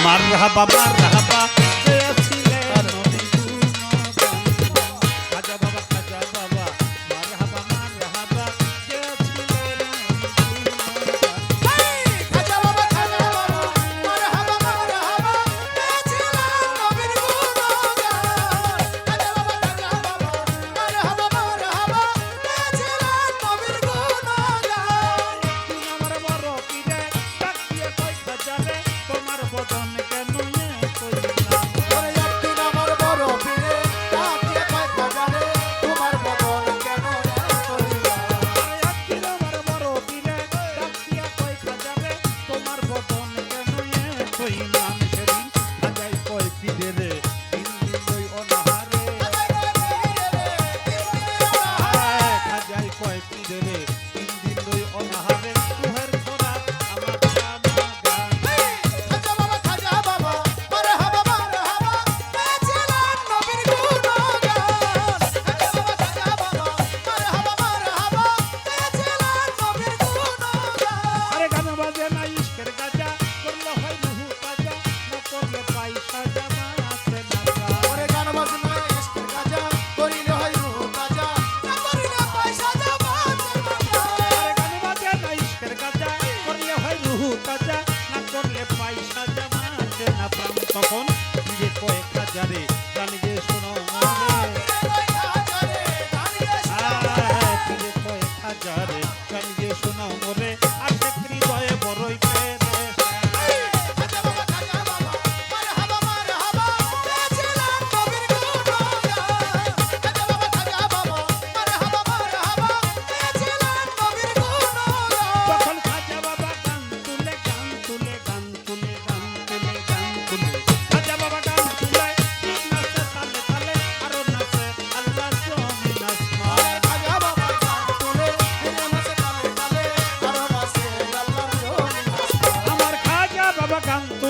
মারহাবা মারহাবা গেছিলেন নবী গুণগান খাজা বাবা মারহাবা মারহাবা গেছিলেন নবী গুণগান খাজা বাবা মারহাবা মারহাবা গেছিলেন নবীর গুণগান খাজা বাবা মারহাবা মারহাবা গেছিলেন নবীর গুণগান তুমি আমার বড় পীরে ডাক দিয়ে কই খাজারে তোমার বদন কেন কইলাম ওরে একদিন আমার বড় পীরে ডাক দিয়ে কয় খাজারে তোমার বদন কেন করিলা আরে একদিন আমার বড় পীরে ডাক দিয়ে কই খাজারে তোমার বদন কেন কইলাম সেদিন খাজাই কই পীরে রে তিন দিন লই অনাহারে খাজাই কয় পীরে রে তিন দিন লই অনাহারে তুহের খোরা আমার গান খাজা বাবা মারহাবা মারহাবা গেছিলেন নবীর গুণগান খাজা বাবা মারহাবা মারহাবা গেছিলেন নবীর গুণগান আরে গান বাজে না ইশকের গাজা করলে হয় রুহু তাজা না করলে পয়সা জমা আছে না ওরে গান বাজনা ইশকের গাজা করিলে হয় রূহ তাজা না করিলে পয়সা জমা আরে গান বাজে না ইশকের গাজা করলে হয় রুহু তাজা না করলে পয়সা জমা আছে না প্রাণ তখন যে কয়েক হাজারে গান গে শোনো মনে যে কয়েক হাজারে গান গে শোনো মরে আর হৃদয়ে বড়ই পেরে খাজা বাবা মারহাবা মারহাবা গেছিলেন নবীর গুণগান খাজা বাবা মারহাবা মারহাবা গেছিলেন নবীর গুণগান তখন খাজা বাবা গান তুলে গান তুলে গান তুলে গান তুলে গান তুলে খাজা বাবা গান তুলে নাচে তালে তালে আরো নাচে আল্লাহ জমি নাচ খাজা বাবা গান তুলে ফিরে নাচে তালে তালে আরো নাচে আল্লাহর জন্য আমার খাজা বাবা গান তুলে